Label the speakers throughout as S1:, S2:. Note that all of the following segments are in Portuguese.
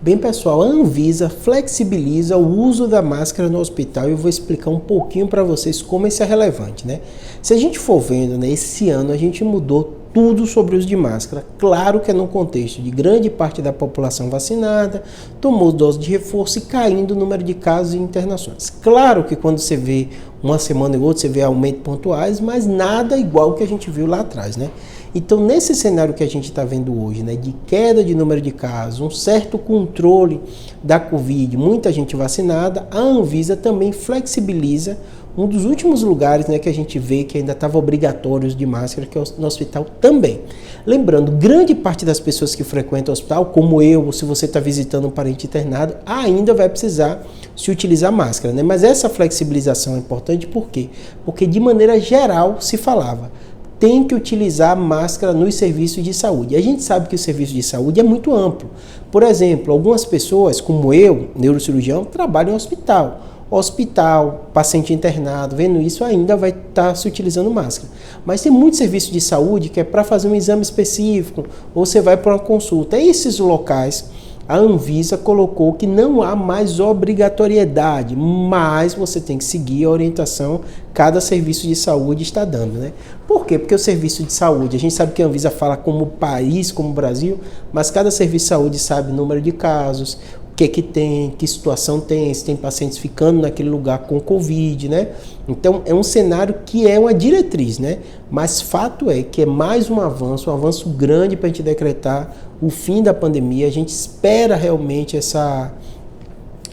S1: Bem, pessoal, a Anvisa flexibiliza o uso da máscara no hospital e eu vou explicar um pouquinho para vocês como isso é relevante, né? Se a gente for vendo, né, esse ano a gente mudou tudo sobre o uso de máscara. Claro que é num contexto de grande parte da população vacinada, tomou dose de reforço e caindo o número de casos e internações. Claro que quando você vê uma semana e outra, você vê aumentos pontuais, mas nada igual que a gente viu lá atrás, né? Então, nesse cenário que a gente está vendo hoje, né, de queda de número de casos, um certo controle da Covid, muita gente vacinada, a Anvisa também flexibiliza um dos últimos lugares, né, que a gente vê que ainda estava obrigatório de máscara, que é no hospital também. Lembrando, grande parte das pessoas que frequentam o hospital, como eu, ou se você está visitando um parente internado, ainda vai precisar se utilizar máscara, né? Mas essa flexibilização é importante por quê? Porque de maneira geral se falava, tem que utilizar máscara nos serviços de saúde. E a gente sabe que o serviço de saúde é muito amplo. Por exemplo, algumas pessoas, como eu, neurocirurgião, trabalham em hospital. Hospital, paciente internado, vendo isso ainda vai estar se utilizando máscara. Mas tem muito serviço de saúde que é para fazer um exame específico, ou você vai para uma consulta. Esses locais, a Anvisa colocou que não há mais obrigatoriedade, mas você tem que seguir a orientação que cada serviço de saúde está dando, né? Por quê? Porque o serviço de saúde, a gente sabe que a Anvisa fala como país, como Brasil, mas cada serviço de saúde sabe o número de casos, o que tem, que situação tem, se tem pacientes ficando naquele lugar com Covid, né? Então, é um cenário que é uma diretriz, né? Mas fato é que é mais um avanço grande para a gente decretar o fim da pandemia. A gente espera realmente essa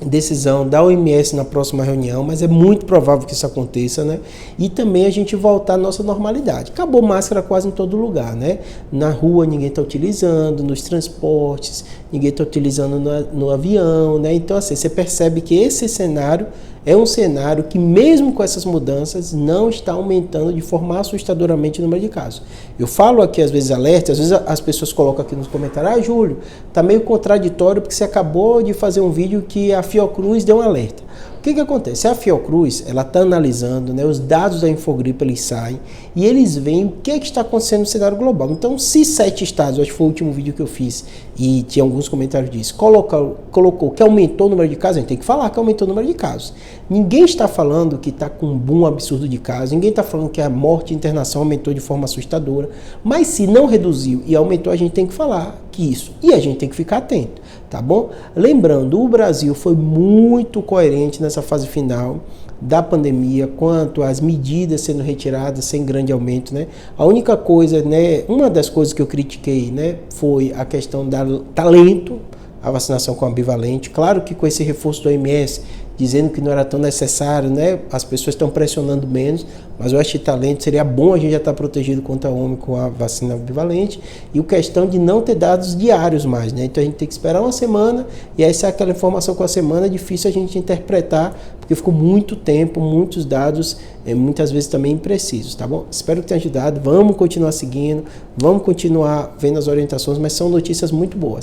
S1: decisão da OMS na próxima reunião, mas é muito provável que isso aconteça, né? E também a gente voltar à nossa normalidade. Acabou máscara quase em todo lugar, né? Na rua ninguém está utilizando, nos transportes, ninguém está utilizando no avião, né? Então, assim, você percebe que esse cenário é um cenário que, mesmo com essas mudanças, não está aumentando de forma assustadoramente o número de casos. Eu falo aqui, às vezes, alerta, às vezes as pessoas colocam aqui nos comentários, Júlio, tá meio contraditório porque você acabou de fazer um vídeo que a Fiocruz deu um alerta. O que acontece? A Fiocruz, ela está analisando, né, os dados da Infogripe, eles saem e eles veem o que está acontecendo no cenário global. Então, se 7 estados, acho que foi o último vídeo que eu fiz e tinha alguns comentários disso, colocou que aumentou o número de casos, a gente tem que falar que aumentou o número de casos. Ninguém está falando que está com um boom absurdo de casos, ninguém está falando que a morte e internação aumentou de forma assustadora, mas se não reduziu e aumentou, a gente tem que falar que isso, e a gente tem que ficar atento, tá bom? Lembrando, o Brasil foi muito coerente nessa fase final da pandemia, quanto às medidas sendo retiradas sem grande aumento, né? A única coisa, né, uma das coisas que eu critiquei, né, foi a questão da talento, a vacinação com a bivalente. Claro que com esse reforço do OMS, dizendo que não era tão necessário, né? As pessoas estão pressionando menos, mas eu acho que talento seria bom a gente já estar protegido contra a Ômicron com a vacina bivalente, e a questão de não ter dados diários mais, né? Então a gente tem que esperar uma semana, e aí se aquela informação com a semana é difícil a gente interpretar, porque ficou muito tempo, muitos dados, muitas vezes também imprecisos, tá bom? Espero que tenha ajudado, vamos continuar seguindo, vamos continuar vendo as orientações, mas são notícias muito boas.